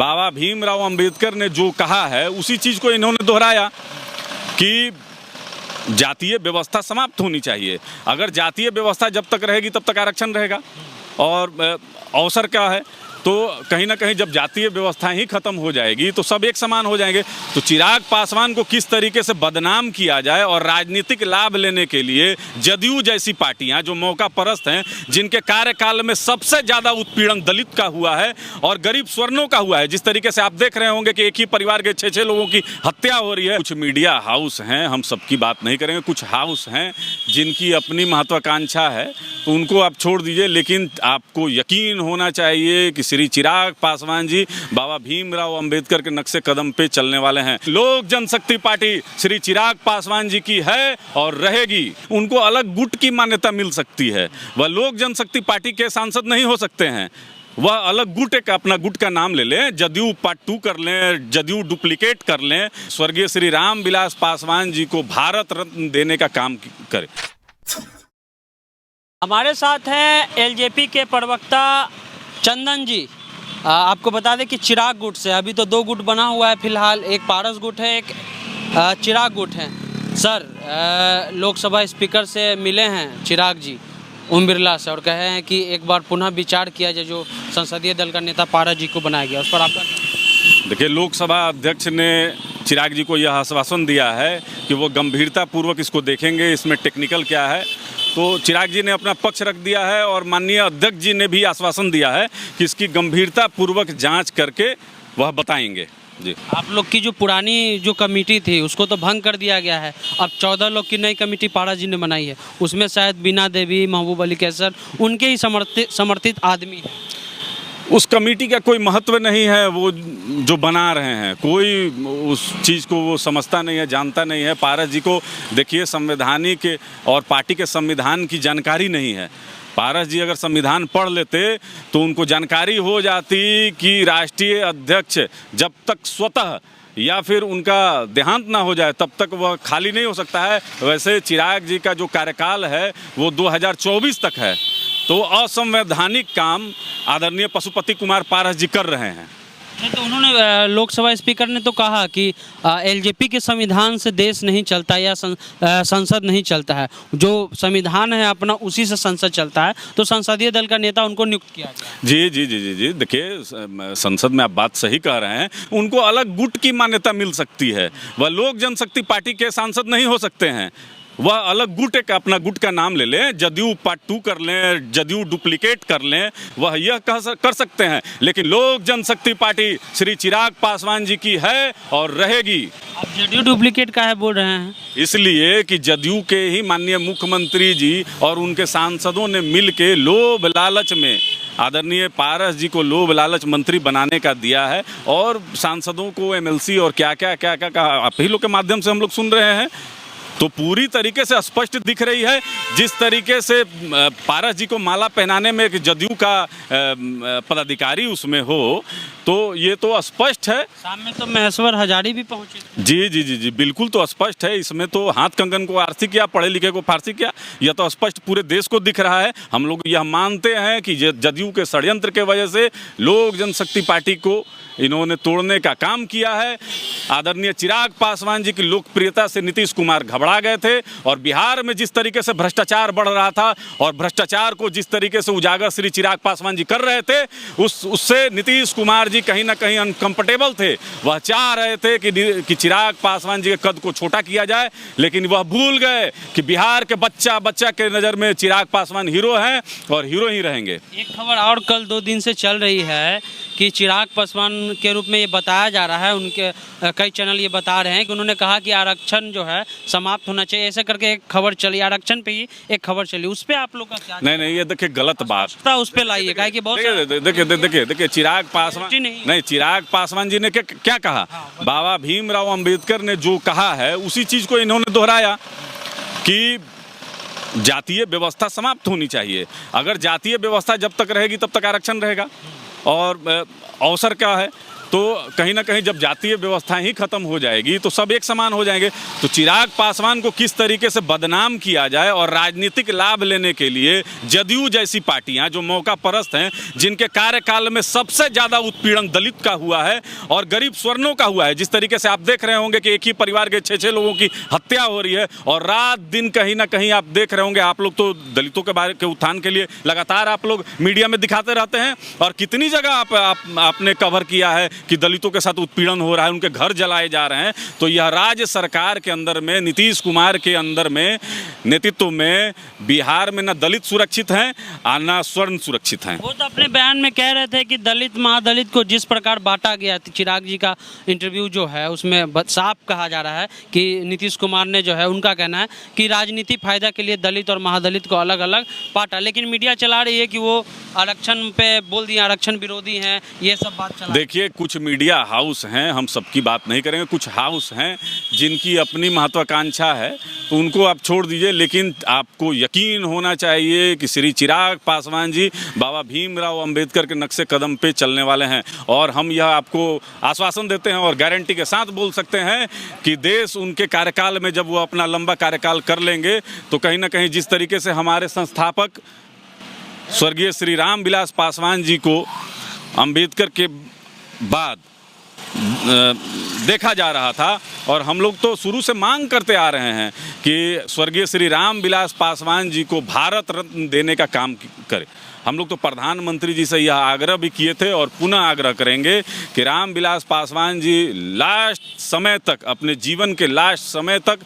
बाबा भीमराव अंबेडकर ने जो कहा है उसी चीज़ को इन्होंने दोहराया कि जातीय व्यवस्था समाप्त होनी चाहिए। अगर जातीय व्यवस्था जब तक रहेगी तब तक आरक्षण रहेगा। और अवसर क्या है, तो कहीं ना कहीं जब जातीय व्यवस्था ही खत्म हो जाएगी तो सब एक समान हो जाएंगे। तो चिराग पासवान को किस तरीके से बदनाम किया जाए और राजनीतिक लाभ लेने के लिए जदयू जैसी पार्टियां जो मौका परस्त हैं, जिनके कार्यकाल में सबसे ज़्यादा उत्पीड़न दलित का हुआ है और गरीब स्वर्णों का हुआ है, जिस तरीके से आप देख रहे होंगे कि एक ही परिवार के 6-6 लोगों की हत्या हो रही है। कुछ मीडिया हाउस हैं, हम सबकी बात नहीं करेंगे, कुछ हाउस हैं जिनकी अपनी महत्वाकांक्षा है तो उनको आप छोड़ दीजिए, लेकिन आपको यकीन होना चाहिए कि श्री चिराग पासवान जी बाबा भीमराव अंबेडकर के नक्शे कदम पे चलने वाले हैं। लोक जनशक्ति पार्टी श्री चिराग पासवान जी की है और रहेगी। उनको अलग गुट की मान्यता मिल सकती है, वह लोक जनशक्ति पार्टी के सांसद नहीं हो सकते हैं। वह अलग गुट, एक अपना गुट का नाम ले लें, जदयू पार्ट 2 कर लें, जदयू डुप्लीकेट कर लें, स्वर्गीय श्री रामविलास पासवान जी को भारत रत्न देने का काम करें। हमारे साथ हैं एलजेपी के प्रवक्ता चंदन जी। आपको बता दें कि चिराग गुट से अभी तो 2 गुट बना हुआ है फिलहाल, एक पारस गुट है, एक चिराग गुट है। सर, लोकसभा स्पीकर से मिले हैं चिराग जी ओम बिरला से और कहे हैं कि एक बार पुनः विचार किया जाए जो संसदीय दल का नेता पारस जी को बनाया गया, उस पर आपका? देखिए, लोकसभा अध्यक्ष ने चिराग जी को यह आश्वासन दिया है कि वो गंभीरतापूर्वक इसको देखेंगे, इसमें टेक्निकल क्या है। तो चिराग जी ने अपना पक्ष रख दिया है और माननीय अध्यक्ष जी ने भी आश्वासन दिया है कि इसकी गंभीरतापूर्वक जांच करके वह बताएंगे। जी, आप लोग की जो पुरानी जो कमेटी थी उसको तो भंग कर दिया गया है, अब 14 लोग की नई कमेटी पारस जी ने बनाई है, उसमें शायद बीना देवी, महबूब अली कैसर उनके ही समर्थित आदमी हैं। उस कमेटी का कोई महत्व नहीं है, वो जो बना रहे हैं कोई उस चीज़ को वो समझता नहीं है, जानता नहीं है। पारस जी को देखिए, संवैधानिक और पार्टी के संविधान की जानकारी नहीं है। पारस जी अगर संविधान पढ़ लेते तो उनको जानकारी हो जाती कि राष्ट्रीय अध्यक्ष जब तक स्वतः या फिर उनका देहांत ना हो जाए तब तक वह खाली नहीं हो सकता है। वैसे चिराग जी का जो कार्यकाल है वो 2024 तक है, तो असंवैधानिक काम आदरणीय पशुपति कुमार पारस जी कर रहे हैं। नहीं, तो उन्होंने लोकसभा स्पीकर ने तो कहा कि एलजेपी के संविधान से देश नहीं चलता या संसद नहीं चलता है, जो संविधान है अपना उसी से संसद चलता है, तो संसदीय दल का नेता उनको नियुक्त किया गया। जी जी जी जी जी देखिए, संसद में आप बात सही कह रहे हैं, उनको अलग गुट की मान्यता मिल सकती है। वह लोक जनशक्ति पार्टी के सांसद नहीं हो सकते हैं, वह अलग गुट, एक अपना गुट का नाम ले लें, जदयू पार्ट 2 कर लें, जदयू डुप्लीकेट कर लें, वह यह कर सकते हैं। लेकिन लोक जनशक्ति पार्टी श्री चिराग पासवान जी की है और रहेगी। अब जदयू डुप्लीकेट का है बोल रहे हैं? इसलिए कि जदयू के ही माननीय मुख्यमंत्री जी और उनके सांसदों ने मिल के लोभ लालच में आदरणीय पारस जी को लोभ लालच मंत्री बनाने का दिया है, और सांसदों को एमएलसी और क्या क्या आप ही लोग के माध्यम से हम लोग सुन रहे हैं। तो पूरी तरीके से स्पष्ट दिख रही है, जिस तरीके से पारस जी को माला पहनाने में एक जदयू का पदाधिकारी उसमें हो, तो ये तो स्पष्ट है। सामने तो महेश्वर हजारी भी पहुंचे। जी जी जी जी बिल्कुल, तो स्पष्ट है। इसमें तो हाथ कंगन को आरसी किया, पढ़े लिखे को फारसी किया, यह तो स्पष्ट पूरे देश को दिख रहा है। हम लोग यह मानते हैं कि जदयू के षड्यंत्र के वजह से लोक जनशक्ति पार्टी को इन्होंने तोड़ने का काम किया है। आदरणीय चिराग पासवान जी की लोकप्रियता से नीतीश कुमार घबरा गए थे, और बिहार में जिस तरीके से भ्रष्टाचार बढ़ रहा था और भ्रष्टाचार को जिस तरीके से उजागर श्री चिराग पासवान जी कर रहे थे, उससे नीतीश कुमार जी कहीं ना कहीं अनकंफर्टेबल थे। वह चाह रहे थे कि चिराग पासवान जी के कद को छोटा किया जाए, लेकिन वह भूल गए कि बिहार के बच्चा के नज़र में चिराग पासवान हीरो हैं और हीरो ही रहेंगे। एक खबर और कल 2 दिन से चल रही है कि चिराग पासवान के रूप में ये बताया जा रहा है, उनके कई चैनल ये बता रहे हैं कि उन्होंने कहा कि आरक्षण जो है समाप्त होना चाहिए, ऐसे करके एक खबर चली, आरक्षण पे ही एक खबर चली। उस पे आप लोग का क्या? नहीं, ये देखिए गलत बात, उस पे लाइए, कहा कि बहुत देखिए चिराग पासवान नहीं, चिराग पासवान जी ने क्या कहा? बाबा भीमराव अंबेडकर ने जो कहा है उसी चीज़ को इन्होंने दोहराया कि जातीय व्यवस्था समाप्त होनी चाहिए। अगर जातीय व्यवस्था जब तक रहेगी तब तक आरक्षण रहेगा। और अवसर क्या है, तो कहीं ना कहीं जब जातीय व्यवस्था ही खत्म हो जाएगी तो सब एक समान हो जाएंगे। तो चिराग पासवान को किस तरीके से बदनाम किया जाए और राजनीतिक लाभ लेने के लिए जदयू जैसी पार्टियां जो मौका परस्त हैं, जिनके कार्यकाल में सबसे ज़्यादा उत्पीड़न दलित का हुआ है और गरीब स्वर्णों का हुआ है, जिस तरीके से आप देख रहे होंगे कि एक ही परिवार के 6-6 लोगों की हत्या हो रही है और रात दिन कहीं ना कहीं आप देख रहे होंगे, आप लोग तो दलितों के बारे के उत्थान के लिए लगातार आप लोग मीडिया में दिखाते रहते हैं और कितनी जगह आपने कवर किया है कि दलितों के साथ उत्पीड़न हो रहा है, उनके घर जलाए जा रहे हैं। तो यह राज्य सरकार के अंदर में, नीतीश कुमार के अंदर में, नेतृत्व में बिहार में न दलित सुरक्षित हैं और न स्वर्ण सुरक्षित हैं। वो तो अपने बयान में कह रहे थे कि दलित महादलित को जिस प्रकार बांटा गया, चिराग जी का इंटरव्यू जो है उसमें साफ कहा जा रहा है कि नीतीश कुमार ने जो है, उनका कहना है कि राजनीति फायदा के लिए दलित और महादलित को अलग अलग बांटा, लेकिन मीडिया चला रही है कि वो आरक्षण पे बोल दिए, आरक्षण विरोधी हैं, ये सब बात चला। देखिए, कुछ मीडिया हाउस हैं, हम सबकी बात नहीं करेंगे, कुछ हाउस हैं जिनकी अपनी महत्वाकांक्षा है तो उनको आप छोड़ दीजिए, लेकिन आपको यकीन होना चाहिए कि श्री चिराग पासवान जी बाबा भीमराव अंबेडकर के नक्शे कदम पे चलने वाले हैं और हम यह आपको आश्वासन देते हैं और गारंटी के साथ बोल सकते हैं कि देश उनके कार्यकाल में जब वो अपना लंबा कार्यकाल कर लेंगे तो कहीं ना कहीं जिस तरीके से हमारे संस्थापक स्वर्गीय श्री रामविलास पासवान जी को अंबेडकर के बाद देखा जा रहा था और हम लोग तो शुरू से मांग करते आ रहे हैं कि स्वर्गीय श्री रामविलास पासवान जी को भारत रत्न देने का काम करे। हम लोग तो प्रधानमंत्री जी से यह आग्रह भी किए थे और पुनः आग्रह करेंगे कि रामविलास पासवान जी लास्ट समय तक, अपने जीवन के लास्ट समय तक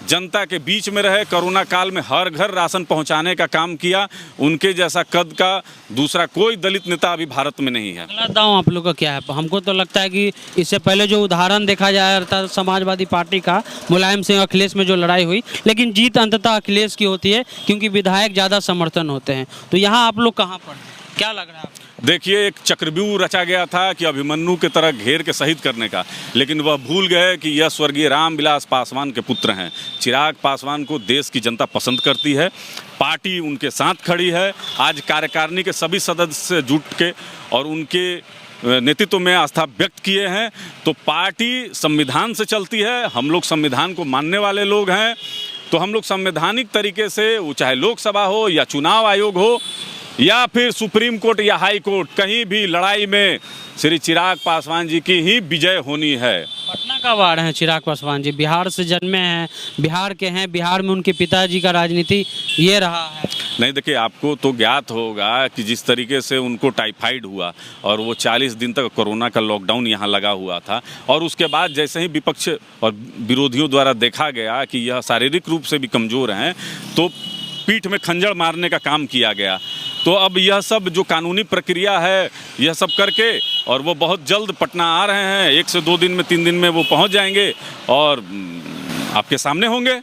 जनता के बीच में रहे, कोरोना काल में हर घर राशन पहुंचाने का काम किया। उनके जैसा कद का दूसरा कोई दलित नेता अभी भारत में नहीं है। अगला दांव आप लोग का क्या है? हमको तो लगता है कि इससे पहले जो उदाहरण देखा जा रहा था समाजवादी पार्टी का, मुलायम सिंह अखिलेश में जो लड़ाई हुई, लेकिन जीत अंततः अखिलेश की होती है क्योंकि विधायक ज़्यादा समर्थन होते हैं। तो यहाँ आप लोग कहाँ पर, क्या लग रहा है? देखिए, एक चक्रव्यूह रचा गया था कि अभिमन्यु की तरह घेर के शहीद करने का, लेकिन वह भूल गए कि यह स्वर्गीय रामविलास पासवान के पुत्र हैं। चिराग पासवान को देश की जनता पसंद करती है, पार्टी उनके साथ खड़ी है। आज कार्यकारिणी के सभी सदस्य जुट के और उनके नेतृत्व में आस्था व्यक्त किए हैं। तो पार्टी संविधान से चलती है, हम लोग संविधान को मानने वाले लोग हैं, तो हम लोग संवैधानिक तरीके से, वो चाहे लोकसभा हो या चुनाव आयोग हो या फिर सुप्रीम कोर्ट या हाई कोर्ट, कहीं भी लड़ाई में श्री चिराग पासवान जी की ही विजय होनी है। पटना का वार हैं चिराग पासवान जी, बिहार से जन्मे हैं, बिहार के हैं, बिहार में उनके पिताजी का राजनीति ये रहा है। नहीं, देखिए, आपको तो ज्ञात होगा कि जिस तरीके से उनको टाइफाइड हुआ और वो 40 दिन तक कोरोना का लॉकडाउन यहाँ लगा हुआ था और उसके बाद जैसे ही विपक्ष और विरोधियों द्वारा देखा गया कि यह शारीरिक रूप से भी कमज़ोर हैं तो पीठ में खंजर मारने का काम किया गया। तो अब यह सब जो कानूनी प्रक्रिया है, यह सब करके और वो बहुत जल्द पटना आ रहे हैं, 1 से 2 दिन में, 3 दिन में वो पहुंच जाएंगे और आपके सामने होंगे।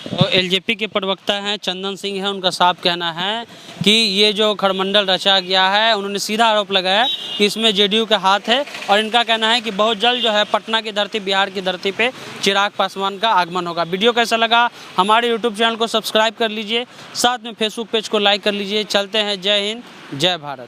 तो एलजेपी के प्रवक्ता हैं चंदन सिंह हैं, उनका साफ कहना है कि ये जो खड़मंडल रचा गया है, उन्होंने सीधा आरोप लगाया कि इसमें जेडीयू का हाथ है और इनका कहना है कि बहुत जल्द जो है पटना की धरती, बिहार की धरती पे चिराग पासवान का आगमन होगा। वीडियो कैसा लगा? हमारे यूट्यूब चैनल को सब्सक्राइब कर लीजिए, साथ में फेसबुक पेज को लाइक कर लीजिए। चलते हैं, जय हिंद, जय भारत।